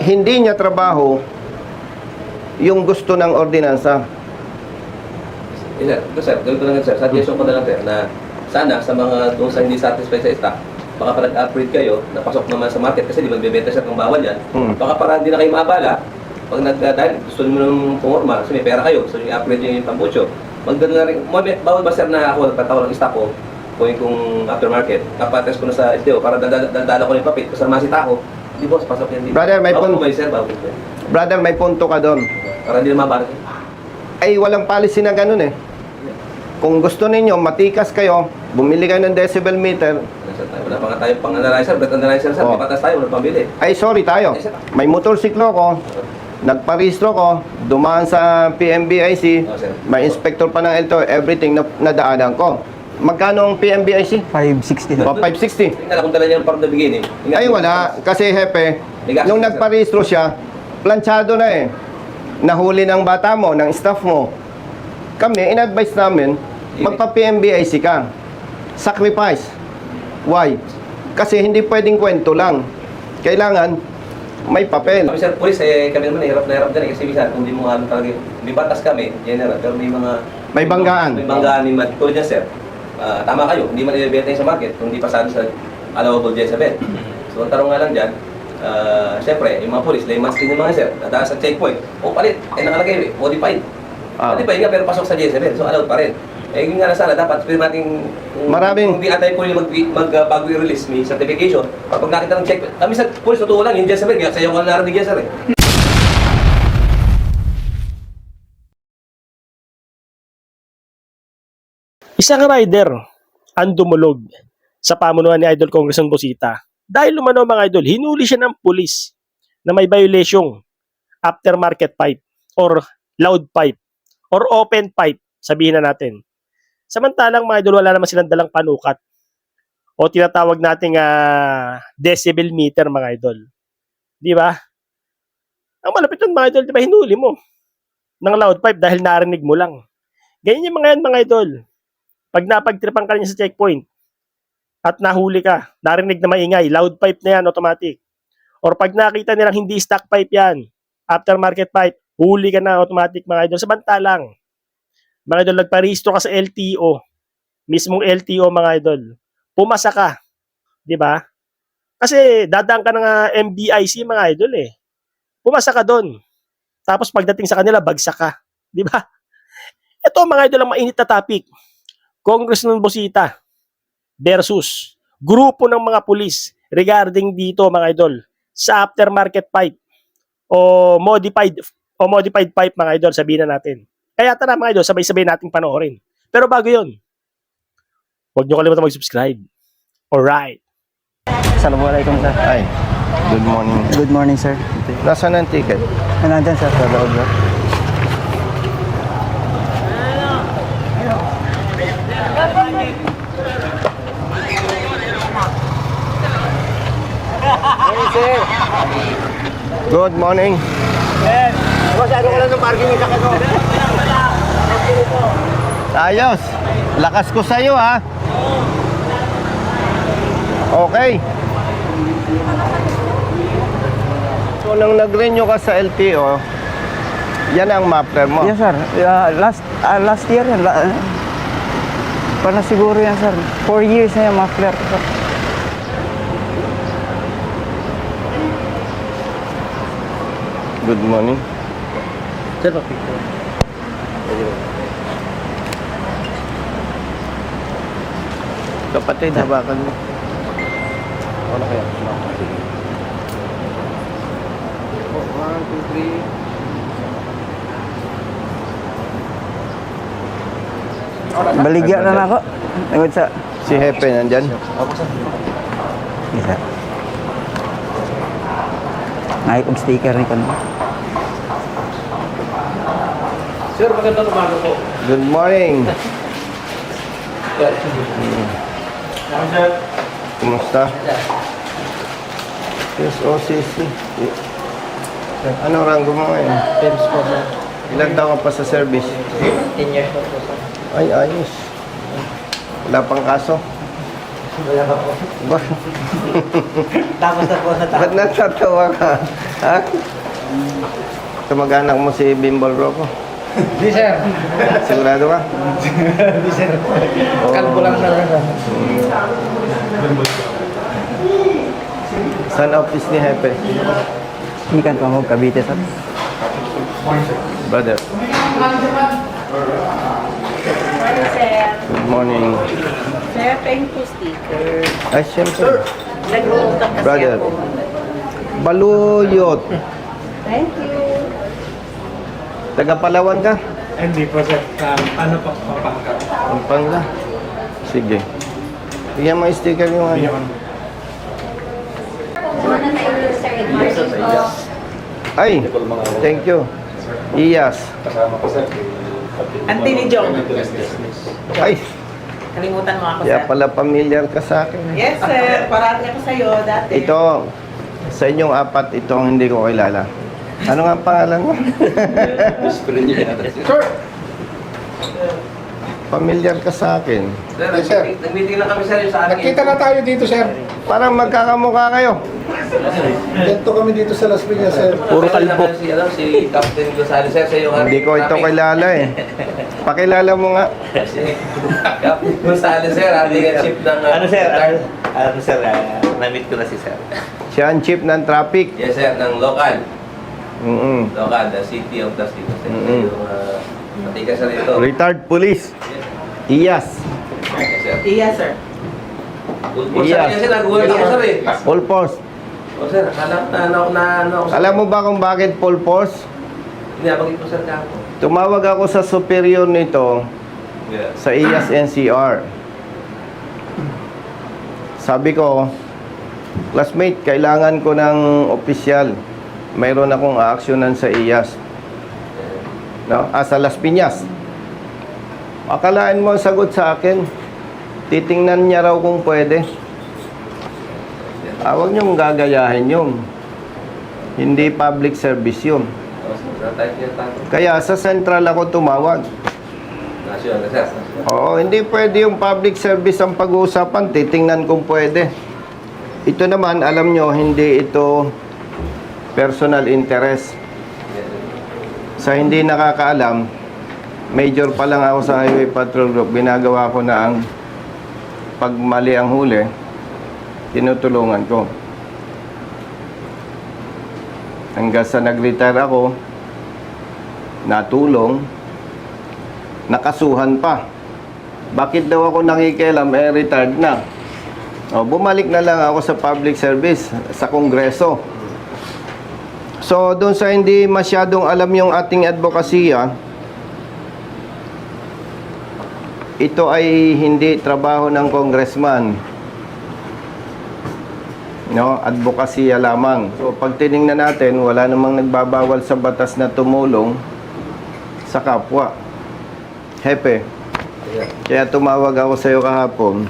hindi niya trabaho yung gusto ng ordinansa. Sir, gawin ko lang sir. Suggestion ko na lang sir na sana sa mga doon sa hindi satisfied sa stock, baka pa nag-upgrade kayo, napasok naman sa market kasi di ba bebenta siya kung bawal yan. Baka para hindi na kayo maabala, pag dahil gusto nyo ng pumorma, kasi may pera kayo, gusto nyo i-upgrade yung tambucho. Magdala na rin, bawal ba sir na ako nagpatawa ng stock ko, kung aftermarket, kapates ko na sa SDO para dadala ko na yung papit, kasi masita ako, hindi boss, pasok yan dito. Brother, may punto. Brother, may punto ka doon. Para hindi na mabalat. Ay, walang policy na ganun eh. Kung gusto ninyo, matikas kayo, bumili kayo ng decibel meter. Wala pa nga tayo pang analyzer, bet analyzer sir, may patas tayo, wala pambili. Ay, sorry tayo. May motorsiklo ko, nagparehistro ko, dumaan sa PMBIC, may inspector pa ng LTO, everything na nadaanan ko. Magkano ang PMBIC? 560. O, 560. Tingnan kung dala niya from the beginning. Ay, wala. Kasi, hepe, nung nagparehistro siya, planchado na eh. Nahuli ng bata mo, ng staff mo. Kami, in-advise namin, magpa-PMBIC ka. Sacrifice. Why? Kasi hindi pwedeng kwento lang. Kailangan may papel. Kami sir, police, kami naman hirap na hirap dyan kasi minsan kung hindi mo alam talaga, may batas kami, general, pero may mga... May banggaan. May banggaan, may tulad dyan sir. Tama kayo, hindi man ibibenta sa market kung hindi pasado sa allowable dyan sa bed. So, ang tarong nga lang dyan, siyempre, yung mga police, layman's din yung mga sir, nadaan sa checkpoint, palit, nakalagay, modified. Modified nga, pero pasok sa Jezebel, so allowed pa rin. Yun nga na sana, dapat pwede natin, maraming, kung di atay po yung bago i-release may certification, pag nakita ng checkpoint, kami sa police, totoo lang, yung Jezebel, kaya sa'yo ko narinig yan sir eh. Isang rider ang dumulog sa pamunuan ni Idol Congressman Busita. Dahil lumano mga idol, hinuli siya ng pulis na may violation aftermarket pipe or loud pipe or open pipe, sabihin na natin. Samantalang mga idol, wala naman silang dalang panukat o tinatawag nating decibel meter mga idol. Di ba? Ang malapit nun mga idol, di ba hinuli mo ng loud pipe dahil narinig mo lang. Ganyan yung mga idol. Pag napagtripan ka niya sa checkpoint at nahuli ka, narinig na maingay, loud pipe na yan, automatic. Or pag nakita nilang hindi stock pipe yan, aftermarket pipe, huli ka na automatic mga idol. Samantalang, mga idol, nagparehistro ka sa LTO, mismong LTO mga idol, pumasa ka, di ba? Kasi dadaan ka ng MBIC mga idol eh. Pumasa ka doon. Tapos pagdating sa kanila, bagsak ka. Di ba? Ito mga idol ang mainit na topic. Congressman Busita versus grupo ng mga pulis regarding dito mga idol sa aftermarket pipe o modified pipe mga idol, sabihin na natin. Kaya tara mga idol, sabay-sabay nating panoorin. Pero bago yun, huwag nyo kalimutan mag-subscribe. Alright. Assalamualaikum sir. ay, good morning. Good morning sir. Nasaan ang ticket? Nandyan sir, sa loob sir. Good morning. Ayos. Lakas ko sa'yo ha. Okay. So nang nag-renew ka sa LTO, yan ang muffler mo. Yes sir, last year yan. Siguro yan sir. 4 years na yung muffler ko sir. Good morning. Sir, pa-picture. Kapatid, habakan mo. Wala kaya? 1, 2, 3. Baligya na ako. Nagod sa... Si Hepe nandyan. Yes sir. Nakikong sticker ni Kono. Sir, magandang umaga po. Good morning. Kumusta? Yes, OCC. Anong rango mo ngayon? Tips po sir. Ilan taon ka pa sa service? 10 years po sir. Ay, ayos. Wala pang kaso? Ba- Tapos na po sa Ba't natatawa ka? Ha? Kamag-anak mo si Bimbol Rocco? Di sir. Sigurado ka? Di sir. Kalbo lang sir. Saan office ni Hepe? Hindi kan po ako Cavite, sir. Brother, Morning, sir. good morning. Sir, thank you, sticker. Ay, siyempre. Nag-uutang kasi Brother. ako. Baluyot. Thank you. Taga Palawan ka? Hindi po sir. Ano pa papangkat? Pampanga. Sige. Bigyan mo yung sticker yung ano. Ay, thank you. Iyas. Auntie ni Jong. Ay, Kalimutan mo ako, kaya sir. pala familiar ka sa akin. Yes, sir. Parati ako sa'yo dati. Ito, sa inyong apat, ito ang hindi ko kilala. Ano nga ang pangalan mo? Sir. Familiar ka sa akin. Sir, Yes, sir. nag-meeting lang kami sir yung sa akin. Nakita na tayo dito sir. Parang magkakamukha kayo. Dito kami dito sa Las Piñas sir. Puro Meron kalbo. naman si Captain Gonzales sir sa yung Hindi ko ito kilala eh. Pakilala mo nga. Si Captain Gonzales sir, having a chief ng Na-meet ko na si sir. Siya ang chief ng traffic. Yes sir, ng local. Mm-mm. The city of Las Piñas. Mm-mm. Yung matikas na rito. Retired police. Iyas. Yes sir. Iya, sir. Kung Yes. saan kasi nagulat ako sir eh. Full force. O sir, akala ko na ano ako. Alam mo ba kung bakit full force? Hindi, abagin ko sir kako. Tumawag ako sa superior nito Yeah. sa IAS NCR. Sabi ko, classmate, kailangan ko ng opisyal. Mayroon akong aaksyonan sa IAS. No? Sa Las Piñas. Akalaan mo ang sagot sa akin. Titingnan niya raw kung pwede. Huwag niyong gagayahin yun. Hindi public service yun. O, sir, type niya tako. Kaya sa central ako tumawag. Nasyon na sir. Oo, hindi pwede yung public service ang pag-uusapan. Titingnan kung pwede. Ito naman, alam nyo, hindi ito personal interest. Sa hindi nakakaalam, major pa lang ako sa Highway Patrol Group. Ginagawa ko na ang pag mali ang huli, tinutulungan ko. Hanggang sa nag-retire ako, natulong, nakasuhan pa. Bakit daw ako nakikialam, retired na. O, bumalik na lang ako sa public service, sa kongreso. So, doon sa hindi masyadong alam yung ating advokasya, ito ay hindi trabaho ng congressman. No, advokasya lamang. So, pag tiningnan natin, wala namang nagbabawal sa batas na tumulong sa kapwa. Hepe, kaya tumawag ako sa iyo kahapon.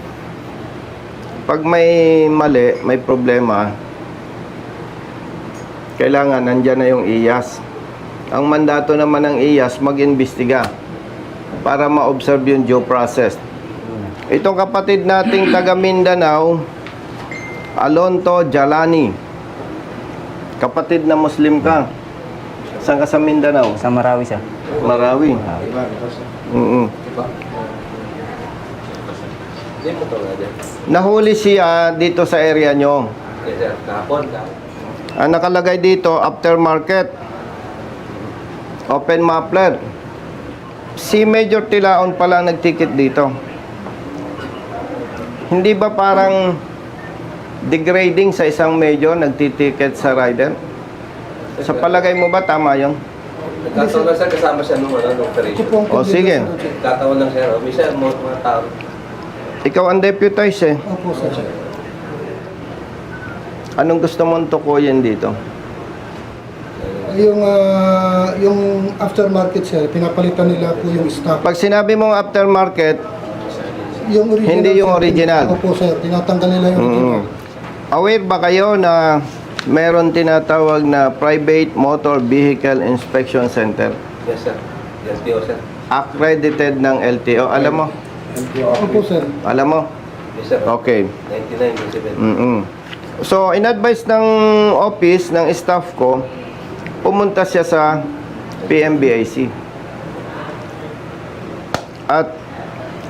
Pag may mali, may problema, kailangan nandyan na yung IAS. Ang mandato naman ng IAS, mag-imbestiga para ma-observe yung due process. Itong kapatid nating taga Mindanao, Alonto Jalani. Kapatid na Muslim ka. Saan ka sa Mindanao? Sa Marawi, sir. Marawi. Hindi mo ito nga dyan. Nahuli siya dito sa area nyo. Yes sir, kahapon. Ang nakalagay dito, aftermarket. Open muffler. Si Major Tilaon pala nagticket dito. Hindi ba parang degrading sa isang major nagtiticket sa rider? Sa palagay mo ba tama yun? Nagkataon lang sir, kasama siya nung operation. O sige, Nagkataon lang sir. Minsan mga tao. ikaw ang deputize eh. Opo sir. Anong gusto mong tukuyin dito? Yung aftermarket sir, pinapalitan nila po yung stock. Pag sinabi mong aftermarket, Yung original. Hindi yung sir, original. Opo sir, tinatanggal nila yung original. aware ba kayo na meron tinatawag na Private Motor Vehicle Inspection Center? Yes sir. Yes, Tio sir. Accredited ng LTO. Alam mo? Opo sir. Alam mo? Yes, sir. Okay. 99.7. So, in-advise ng office, ng staff ko, pumunta siya sa PMBIC. At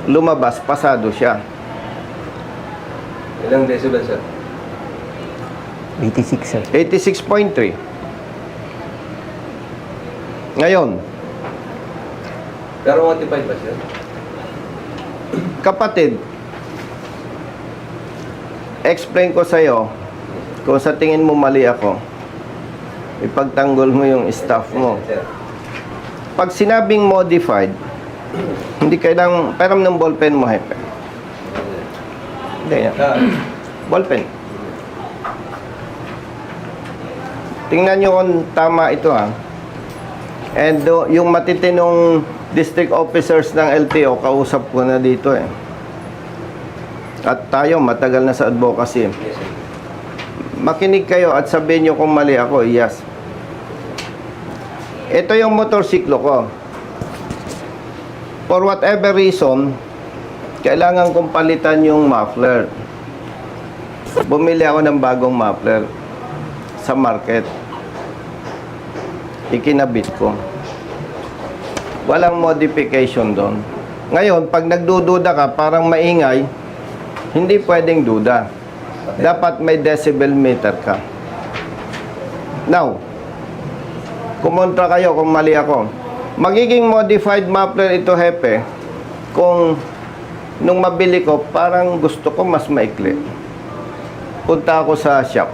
lumabas, pasado siya. Ilang decibel, sir? 86, sir. 86.3. Ngayon, Pero 1.5 ba, sir? kapatid, explain ko sa'yo kung sa tingin mo mali ako, ipagtanggol mo yung staff mo. Sir. Pag sinabing modified, hindi kailangang peram ng ballpen mo, hepe. Hindi yan. Ballpen. Tingnan nyo kung tama ito, ha. And yung matitinong district officers ng LTO, kausap ko na dito, eh. At tayo, matagal na sa advocacy. Yes, sir. Makinig kayo at sabihin nyo kung mali ako, yes. Ito yung motorsiklo ko. For whatever reason, kailangan kong palitan yung muffler. Bumili ako ng bagong muffler sa market. Ikinabit ko. Walang modification doon. Ngayon, pag nagdududa ka, parang maingay, hindi pwedeng duda. Dapat may decibel meter ka. Now, kumontra kayo kung mali ako. Magiging modified muffler ito, hepe, kung nung mabili ko, parang gusto ko mas maikli. Punta ako sa shop.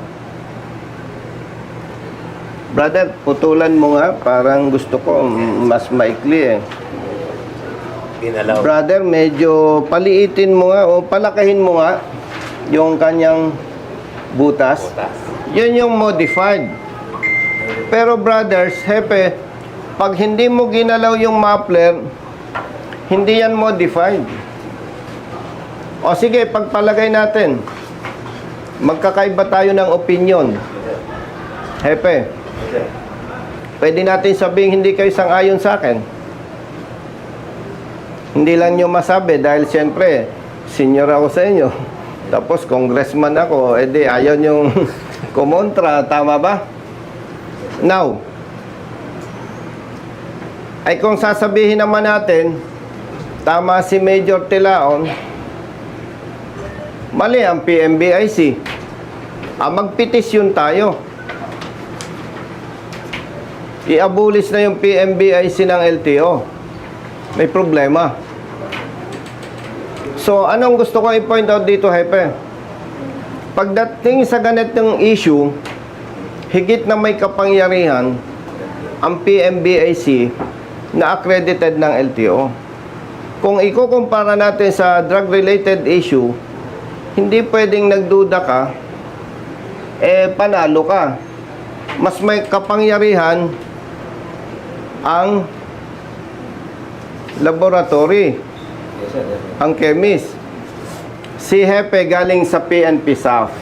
Brother, putulan mo nga, parang gusto ko mas maikli, eh. Brother, medyo paliitin mo nga o palakahin mo nga yung kanyang butas. Yun yung modified. Pero brothers, hepe, pag hindi mo ginalaw yung muffler, hindi yan modified. O sige, pagpalagay natin, magkakaiba tayo ng opinion. Hepe, pwede natin sabihin hindi kayo sang-ayon sa akin. Hindi lang nyo masabi dahil siyempre, senior ako sa inyo. Tapos congressman ako, edi ayaw yung kumontra, tama ba? Now, ay kung sasabihin naman natin, tama si Major Tilaon, mali ang PMBIC. Magpetisyon tayo. I-abolish na yung PMBIC ng LTO. May problema. So, anong gusto ko i-point out dito, hepe? Pagdating sa ganitong issue, higit na may kapangyarihan ang PMBIC na accredited ng LTO. Kung ikukumpara natin sa drug-related issue, hindi pwedeng nagduda ka, panalo ka. Mas may kapangyarihan ang laboratory, Yes, sir. Yes, sir. ang chemist. Si Hepe galing sa PNP South.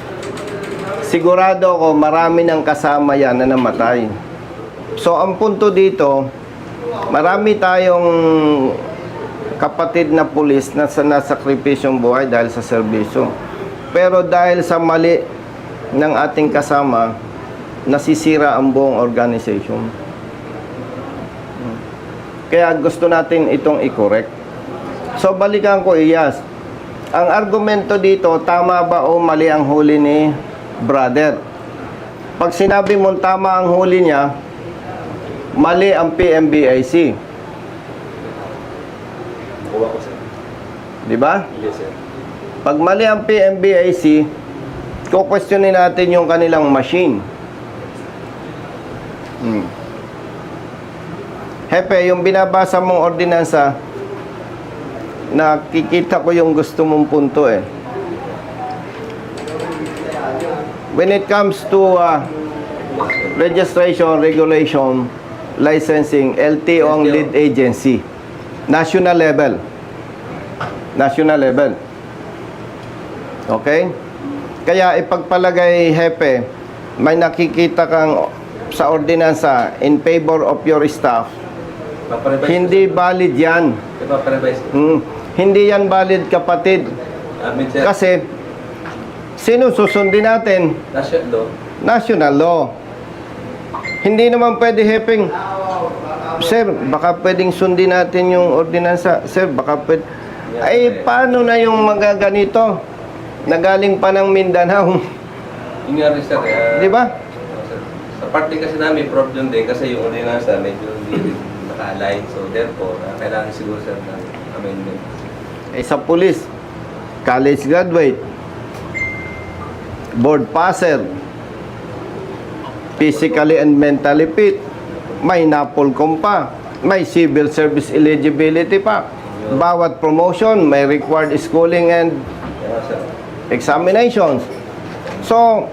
Sigurado ako marami ng kasama yan na namatay. So, ang punto dito, marami tayong kapatid na pulis na nasakripisyong buhay dahil sa serbisyo. Pero dahil sa mali ng ating kasama, nasisira ang buong organization. Kaya gusto natin itong i-correct. So, balikan ko, Iyas. Ang argumento dito, tama ba o mali ang huli ni brother? Pag sinabi mong tama ang huli niya, mali ang PMBIC. Kuha ko, sir. Di ba? Yes, sir. Pag mali ang PMBIC, kukwestiyonin natin yung kanilang machine. Hepe, yung binabasa mong ordinansa, nakikita ko yung gusto mong punto, eh. When it comes to registration, regulation, licensing, LTO ang lead agency. National level. National level. Okay? Kaya ipagpalagay, Hepe, may nakikita kang sa ordinansa in favor of your staff. Paparevise ko, Hindi sir. valid yan. Paparevise. Hindi yan valid, kapatid. Amin, sir. Kasi, sino susundin natin? National law. National law. Hindi naman pwede hepeng, sir, baka pwedeng sundin natin yung ordinansa. Sir, baka pwede. Ay, paano na yung magaganito? Nagaling pa ng Mindanao. Yun nga rin, sir. Di ba? Sir, sa part din kasi namin, problem din kasi yung ordinansa medyo hindi rin naka-align. So, therefore, kailangan siguro, sir, ng amendment. Eh, sa police, college graduate, board passer, physically and mentally fit, may napolcom pa, may civil service eligibility pa. Bawat promotion, may required schooling and Kaya, sir. examinations. So,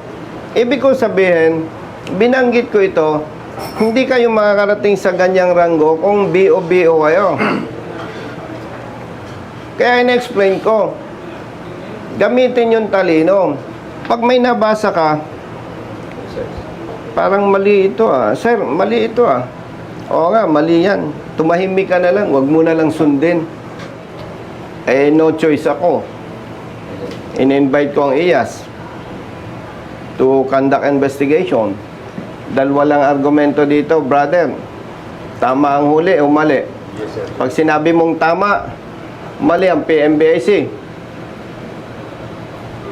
ibig ko sabihin, binanggit ko ito, hindi kayo makakarating sa ganyang ranggo kung BO-BO kayo. Kaya in-explain ko, gamitin yung talino. Pag may nabasa ka, Sir. parang mali ito Sir, mali ito Oo nga, mali yan. Tumahimik ka na lang, wag mo na lang sundin. Eh, no choice ako. In-invite ko ang IAS to conduct investigation. Dalawa lang argumento dito, brother. Tama ang huli o mali? Yes, sir. Pag sinabi mong tama, mali ang PMBIC.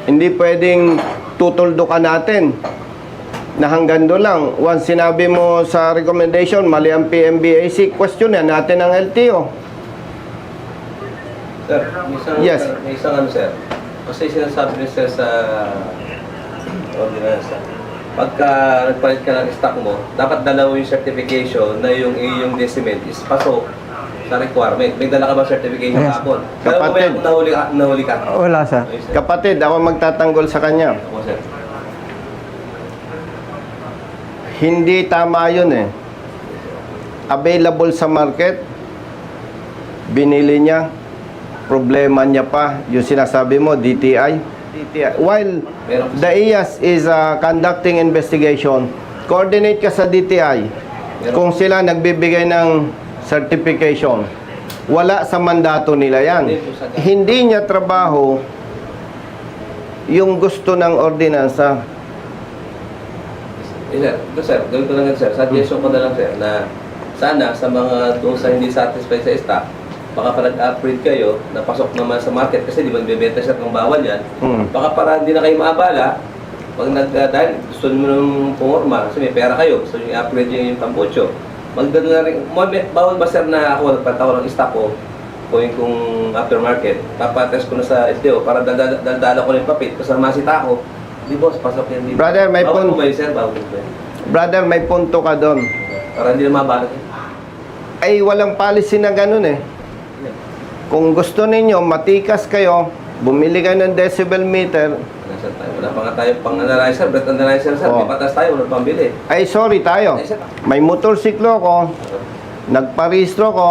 Hindi pwedeng tutuldukan natin na hanggang doon lang. Once sinabi mo sa recommendation, mali ang PMBIC, question yan natin ang LTO. Sir, Yes. may isang ano, sir. Kasi sinasabi niyo, sir, sa ordinansa. Pagka nagpalit ka ng stock mo, dapat dalawa yung certification na yung iyong decimal is pasok sa requirement. May dala ka ba certification Yes. kapon? Kapatid. Kaya kung nahuli ka. Wala, sir. Ayun, sir. Kapatid, ako magtatanggol sa kanya. Ako, sir. Hindi tama yun Available sa market, binili niya, problema niya pa, yung sinasabi mo, DTI. While the IAS is conducting investigation, coordinate ka sa DTI. Kung sila nagbibigay ng certification, wala sa mandato nila yan. Hindi niya trabaho yung gusto ng ordinansa. Sir, ito, sir, gawin ko lang yan, sir. Suggestion ko na lang, sir, na sana sa mga doon sa hindi satisfied sa stock, baka pa nag-upgrade kayo, napasok naman sa market kasi di ba bebenta siya kung bawal yan. Baka para hindi na kayo maabala, pag dahil gusto nyo nung pumorma, kasi may pera kayo, gusto nyo i-upgrade nyo yung tampucho. Magdano na rin, bawal ba, sir, na ako nagpatawa ng stock ko, kung kung aftermarket, papatest ko na sa SDO para daldala ko na yung papit, kasi masita ako, di boss, pasok yan dito. Brother, may bawal pun- mo ba yun, sir? Bawal mo ba yun? Brother, may punto ka doon. Para hindi na mabalat. Ay, walang policy na ganun Kung gusto ninyo, matikas kayo, bumili kayo ng decibel meter, Wala pa nga tayo pang analyzer, breath analyzer, sir. Oh. May patas tayo, wala pang bili. ay sorry tayo. Ay, sir. May motorsiklo ko, nagparehistro ko,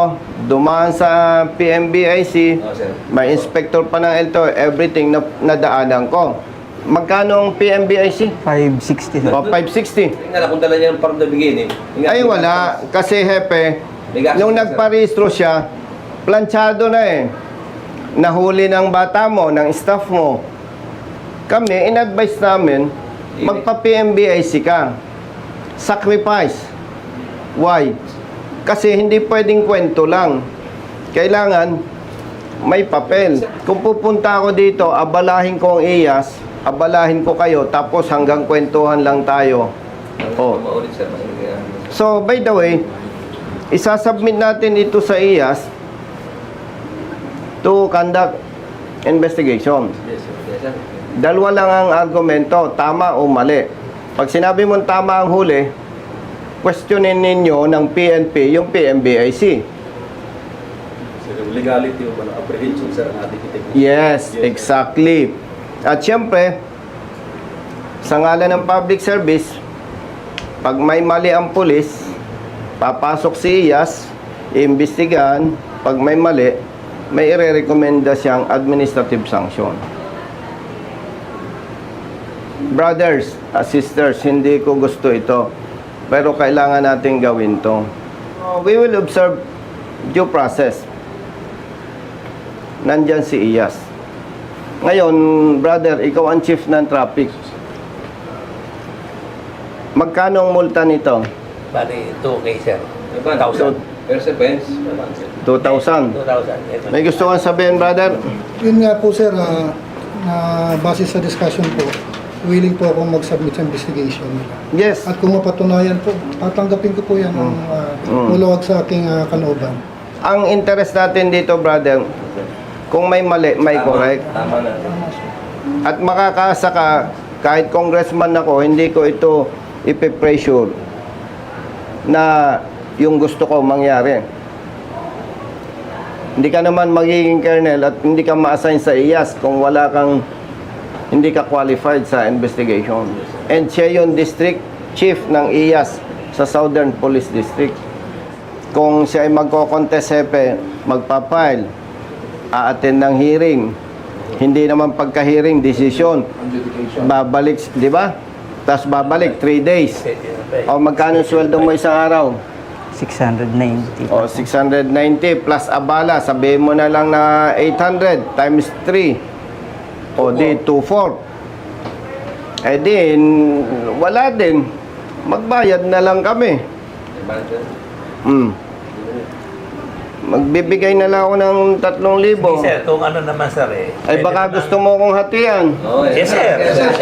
dumaan sa PMBIC, Oh, sir. may inspector pa ng LTO, everything na nadaanan ko. Magkano ang PMBIC? 560, sir. O, 560. Tingnan na kung dala niya from the beginning. Tingnan, Ay wala, kasi hepe, May gastos, nung sir. nagparehistro siya, planchado na Nahuli ng bata mo, ng staff mo. Kami, in-advise namin, magpa-PMBIC ka. Sacrifice. Why? Kasi hindi pwedeng kwento lang. Kailangan may papel. Kung pupunta ako dito, abalahin ko ang IAS, abalahin ko kayo, tapos hanggang kwentuhan lang tayo. Oh. Maulit, sir. So, by the way, isasubmit natin ito sa IAS to conduct investigation. Yes, sir. Yes, sir. Dalawa lang ang argumento, tama o mali. Pag sinabi mong tama ang huli, questionin ninyo ng PNP yung PMBIC. Sir, yung legality o ng apprehension, sir, ang ating itik. Yes, exactly. At syempre, sa ngalan ng public service, pag may mali ang pulis, papasok si IAS, iimbestigahan, pag may mali, may ire-recommenda siyang administrative sanction. Brothers, sisters, hindi ko gusto ito, pero kailangan natin gawin to. We will observe due process. Nandyan si IAS. Ngayon, brother, ikaw ang chief ng traffic. Magkano ang multa nito? Bali, 2K, sir. 1,000. First offense. 2,000. 2,000. May gusto kang sabihin, brother? Yun nga po sir, na base sa discussion po, willing po akong mag-submit sa investigation nila. Yes. At kung mapatunayan po, tatanggapin ko po yan ang muluwag sa aking kalooban. Ang interest natin dito, brother, kung may mali, may correct. Tama na. At makakaasa ka, kahit congressman ako, hindi ko ito ipipressure na yung gusto ko mangyari. Hindi ka naman magiging colonel at hindi ka ma-assign sa IAS kung wala kang, hindi ka qualified sa investigation. And siya yung district chief ng IAS sa Southern Police District. Kung siya ay magko-contest hepe, magpa-file, a-attend ng hearing, hindi naman pagka-hearing, decision, babalik, di ba? Tapos babalik, 3 days. O magkano sweldo mo isang araw? 690. O 690 plus abala, sabihin mo na lang na 800 times 3. O di 2,400. Eh di, wala din. Magbayad na lang kami. Magbibigay na lang ako ng 3,000. Sir, kung ano naman, sir, Ay baka gusto mo kong hatian. Oo, eh. Yes, sir. Sir, ako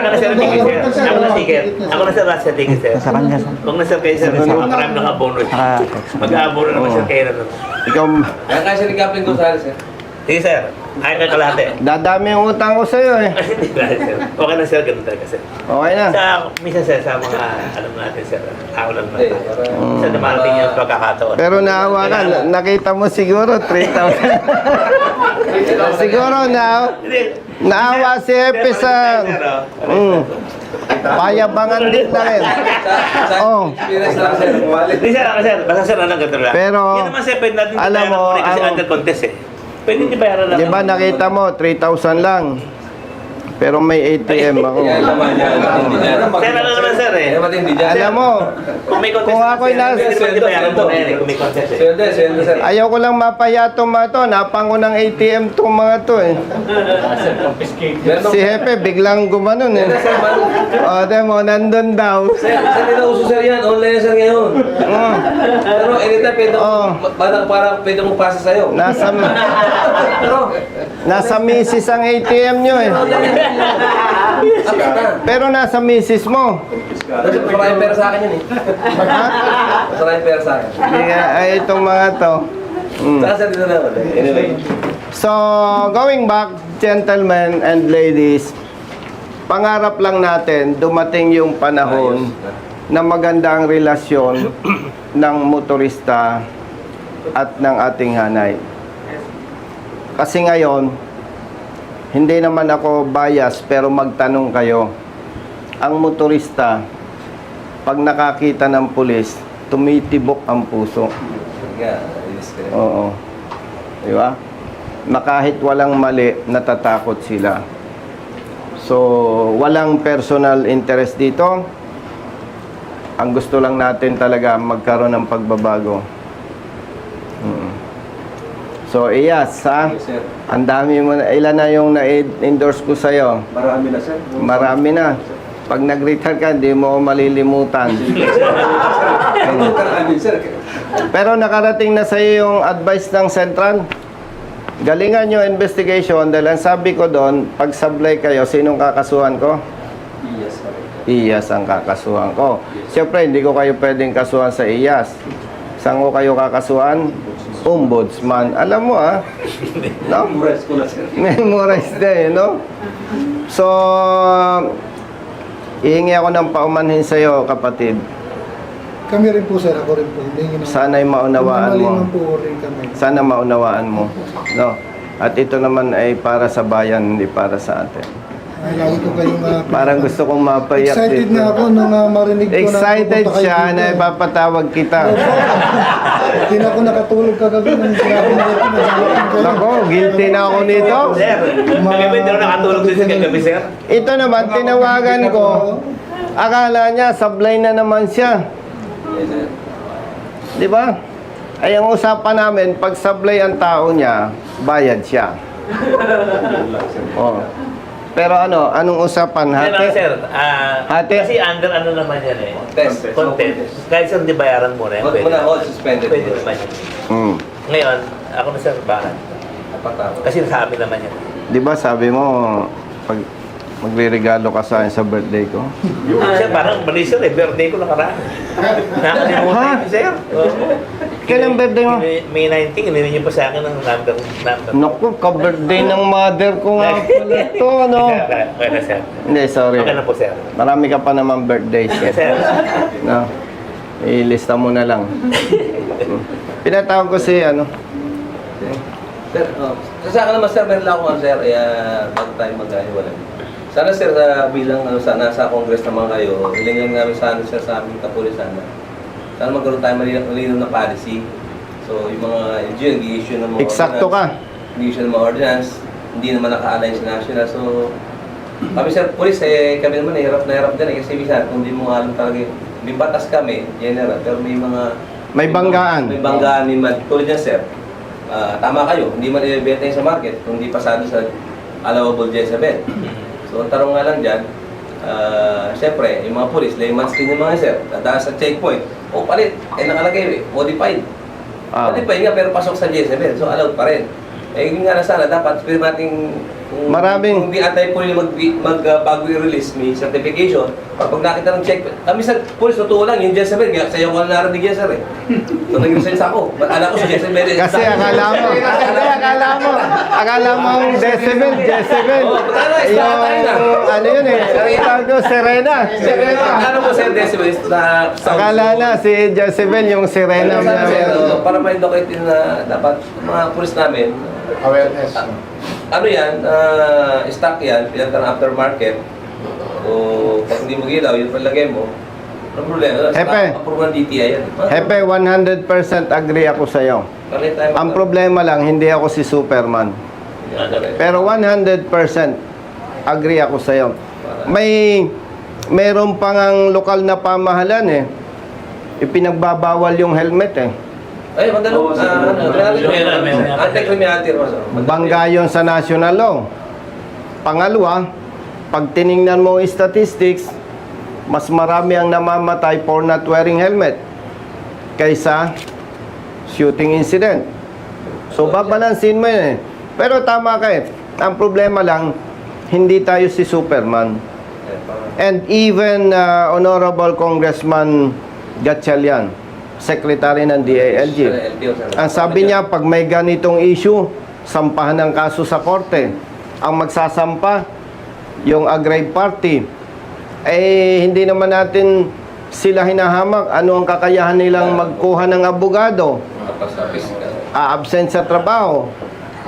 na, sir, ticket, sir. Ako na, ticket. Ako na, sir, last sa ticket, sir. Sa kanya, sir. Kung na, sir, kayo, sir, marami ng abono. Mag-aabono naman, sir, kayo na. Ikaw, Kaya kasi ni Captain Gonzales, eh. Sige, sir. Ayaw ka kalahati. dadami yung utang ko sa'yo eh. Hindi ba, sir? Okay na, sir, ganun talaga, sir. Okay na. Sa, minsan, sir, sa mga, alam natin, sir, ako lang Eh, naman. para- Sa dumarating yung pagkakataon. Pero naawa ka, nakita mo siguro 3,000. Siguro naawa si Epe sa payabangan din na rin. Sa Oh. experience lang, sir. Wallet. Hindi, sir, sir, basta, sir, lang ganito lang. Pero, Hindi naman, sir, pwede natin alam mo, bayaran muna kasi ang- under contest, eh. Pwede niyo bayaran lang. Di ba nakita mo 3,000 lang? Pero may ATM ako. Yan naman yan. Hindi dyan. Sir, ano naman, sir, eh? Yan naman hindi dyan. Alam mo, Kung may contest, Kung ako'y sir, nas- pwede natin bayaran muna yan, eh, kung may contest, eh. Sweldo, sweldo, sir. ayaw ko lang mapayato mga to. Napango ng ATM tong mga to eh. Meron Si Hepe biglang gumanon eh. Sir, man. O, demo, nandun daw. Sir, hindi na uso, sir, yan. Online, sir, ngayon. Mm. Pero anytime, pwede Oh. parang pwede mong pasa sa'yo. Pero, Nasa misis ang ATM nyo eh. Pero nasa misis mo. maraming pera sa akin yun, eh. Ha? Maraming pera sa akin. Hindi nga, ay itong mga to. Mm. Saka, sir, dito na. Anyway. So, going back, gentlemen and ladies, pangarap lang natin dumating yung panahon na maganda ang relasyon ng motorista at ng ating hanay. Kasi ngayon, hindi naman ako bias pero magtanong kayo. Ang motorista, pag nakakita ng pulis, tumitibok ang puso. Oo. Di ba? Na kahit walang mali, natatakot sila. So, walang personal interest dito. Ang gusto lang natin talaga magkaroon ng pagbabago. So, Iyas, ha? Yes, sir. Ang dami mo na, ilan na yung na-endorse ko sa'yo? Marami na, sir. Marami na. Pag nag-retire ka, hindi mo ako malilimutan. Ano ka namin, sir? Pero nakarating na sa'yo yung advice ng Central. Galingan yung investigation dahil ang sabi ko doon, pag sablay kayo, sinong kakasuhan ko? Yes, sir. IAS ang kakasuhan ko. Siyempre, hindi ko kayo pwedeng kasuhan sa IAS. Saan ko kayo kakasuhan? Ombudsman. Alam mo no? Memorize ko na, sir. Memorize din, no? So, ihingi ako ng paumanhin sa'yo, kapatid. Kami rin po sir, ako rin po. Hindi naman. Sana'y maunawaan mo. Mali po rin kami. Sana maunawaan mo. No? At ito naman ay para sa bayan, hindi para sa atin. Ay, lagi ko kayong Parang gusto kong mapayak excited dito. na ako nung marinig ko Excited pupunta kayo siya dito. na ipapatawag kita. Hindi na ako nakatulog kagabi nung sinabi na ito. Nako, guilty na ako nito. Sir, kagabi daw nakatulog din sa kagabi, sir. Ito naman, tinawagan ko. Akala niya, sablay na naman siya. Yes, sir. Di ba? Ay, ang usapan namin, pag sablay ang tao niya, bayad siya. Oh. Pero anong usapan, Yan lang, hati? sir. Hati? Kasi under ano naman yan eh. Test. Content. Kahit sir, di bayaran mo na yan. Huwag mo na hold suspended. Pwede naman yan. Hmm. Ngayon, ako na sir, bakit? Kasi sabi naman yan. Di ba sabi mo, pag magre-regalo ka sa akin sa birthday ko? Sir, parang mali sir eh. Birthday ko nakaraan. Nakalimutan Ha? ko sir. Kailan birthday mo? May 19, inirin niyo pa sa akin ng number. Naku, ka-birthday ng mother ko nga pala to, no? Okay na sir. Hindi, sorry. Okay na po sir. Marami ka pa naman birthdays. Yes sir. No? Ilista mo na lang. Pinatawag ko si, Sir, sa akin naman sir, meron lang ako sir, bago tayo mag-ahiwalay. Sana sir, bilang sana sa Congress naman kayo, hilingan namin sana sir sa aming kapulisan. Sana magkaroon tayo malinaw na policy. So, yung mga NGO, nag-i-issue ng mga Eksakto ka. Nag-i-issue ng mga ordinance, hindi naman naka-align sa national. So, kami sir, pulis, kami naman hirap na hirap din kasi minsan, kung hindi mo alam talaga, may batas kami, general, pero may mga... May banggaan. May banggaan, may tulad yan sir. Tama kayo, hindi man ibebenta yun sa market kung hindi pasado sa allowable Jezebel. So, ang tarong nga lang dyan, siyempre, yung mga police, layman's din yung mga sir, dadaan sa checkpoint, palit, nakalagay, modified. Modified nga, pero pasok sa Jezebel, so allowed pa rin. Yun nga na sana, dapat, pero nating, kung di atay po yung bago i-release, may certification, pag nakita ng checkpoint, kami sa police, totoo lang, yung Jezebel, sa'yo ko na narinig yan sir eh. So, nag-resign ako, alam ko si Jezebel. Kasi akala mo ang Jezebel. Yung, yun eh, tawag ko, Serena. Ano mo sir, Jezebel, na Akala na si Jezebel yung Serena. para ma-indicate na dapat mga pulis namin, Awareness. ano yan, stock yan, pinatang aftermarket. O pag hindi mo gilaw, yun palagay mo. Ano problema? Hepe. Approve ng DTI yan. Hepe, 100% agree ako sa'yo. Ang problema lang, hindi ako si Superman. Pero 100% agree ako sa'yo. Meron pang ang lokal na pamahalan eh. Ipinagbabawal yung helmet eh. Ay, magdalo. Anti-criminality. Bangga yun sa national law. Pangalawa, pag tiningnan mo ang statistics, mas marami ang namamatay for not wearing helmet kaysa shooting incident. So, babalansin mo yun eh. Pero tama ka eh. Ang problema lang, hindi tayo si Superman. And even Honorable Congressman Gatchalian, Secretary ng DILG, ang sabi niya, pag may ganitong issue, sampahan ng kaso sa korte. Ang magsasampa, yung aggrieved party, hindi naman natin sila hinahamak. Ano ang kakayahan nilang magkuha ng abogado? Absent sa trabaho.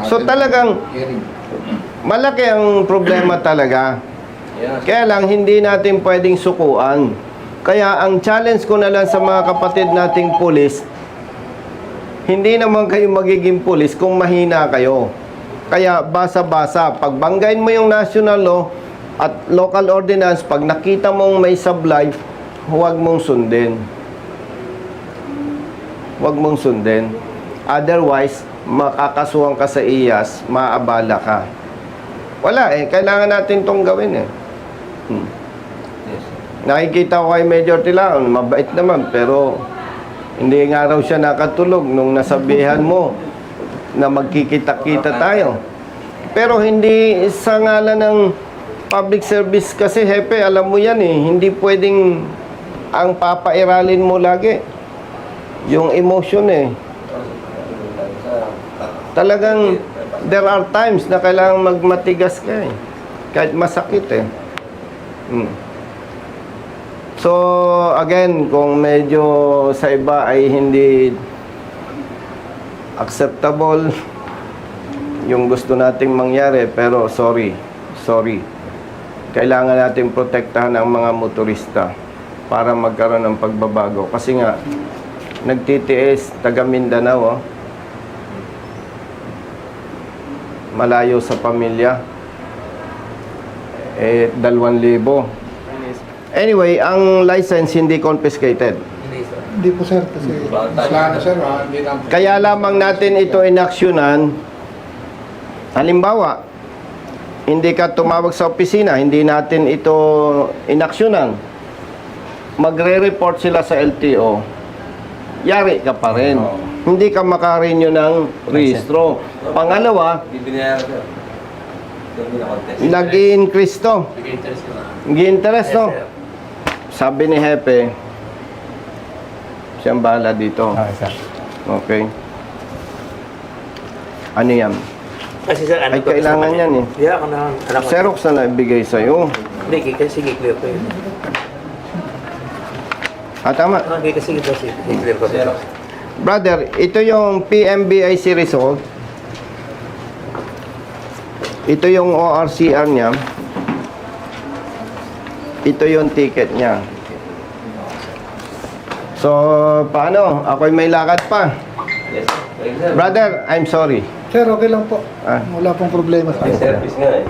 So talagang, malaki ang problema talaga. Kaya lang, hindi natin pwedeng sukuan. Kaya ang challenge ko na lang sa mga kapatid nating pulis, hindi naman kayo magiging pulis kung mahina kayo. Kaya basa-basa, pag banggain mo yung national law at local ordinance, pag nakita mong may sablay, huwag mong sundin. Huwag mong sundin. Otherwise, makakasuhan ka sa IAS, maabala ka. Wala eh, kailangan natin tong gawin eh. Nakikita ko kay Major Tilaon, mabait naman, pero hindi nga raw siya nakatulog nung nasabihan mo na magkikita-kita tayo. Pero hindi sa ngalan ng public service kasi, Hepe, alam mo yan eh, hindi pwedeng ang papairalin mo lagi. Yung emotion eh. Talagang, there are times na kailangan magmatigas ka eh. Kahit masakit eh. So, again, kung medyo sa iba ay hindi acceptable yung gusto nating mangyari, pero sorry. Kailangan natin protektahan ang mga motorista para magkaroon ng pagbabago. Kasi nga, nagtitiis, taga Mindanao, malayo sa pamilya, 2,000. Anyway, ang license hindi confiscated. Hindi po sir, kasi wala na sir, hindi na. Kaya lamang natin ito inaksyonan Halimbawa, hindi ka tumawag sa opisina, hindi natin ito inaksyonan. Magre-report sila sa LTO. Yari ka pa rin. Hindi ka makarenew ng rehistro. Pangalawa, Hindi binayaran, sir. Yung binakontest. nag-i-increase to. Nag-i-interest to. Sabi ni Hepe, siyang bahala dito. Okay, sir. Okay. Ano yan? Kasi sir, ano Ay, kailangan yan eh. Hindi ako na, alam ko. Xerox na naibigay sa'yo. Hindi, kasi clear ko yun. Tama. Okay, kasi clear ko. Xerox. Brother, ito yung PMBIC result. Ito yung ORCR niya. Ito yung ticket niya. So, paano? Ako'y may lakad pa. Yes, sir. Thank you, sir. Brother, I'm sorry. Sir, okay lang po. Ah. Wala pong problema sa May akin. service nga eh.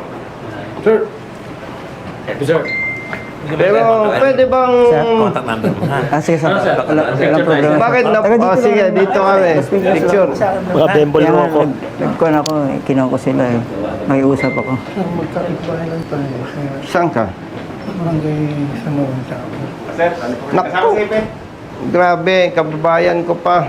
Pero pwede bang... Contact number mo, ha? Sige, sir. Walang problema. Bakit na... Taga dito Oh, sige, lang. dito kami. Picture. Mga bembol Kaya mo nga, ako. nagkuhan ako, kinuha ko sila eh. May usap ako. Sir, magkakit-bahay lang tayo. Saan ka? Barangay Sanoan sa Naku! Grabe, kababayan ko pa.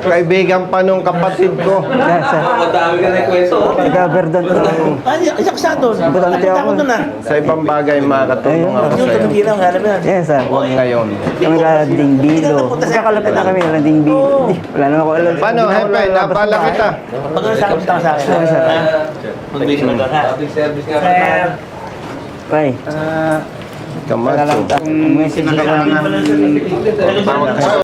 Kaibigan pa nung kapatid ko. Kaya, sir. Madami ka na kwento. Taga-Verdon ko. Ay, isak sa doon. Butante ako. Sa ibang bagay, makakatulong ako Yung sa'yo. tumigilang, alam mo yan. Yes, sir. Huwag ngayon. Ang Rading Bilo. Magkakalapit na kami, Rading Bilo. Wala naman ako alam. Paano, Hepe? Napala kita. Pag ano sa akin, sa akin. Okay, sir. Mag-base mo doon, ha? Public service nga. Sir, Bye. Kamacho. Kung may sige ka lang.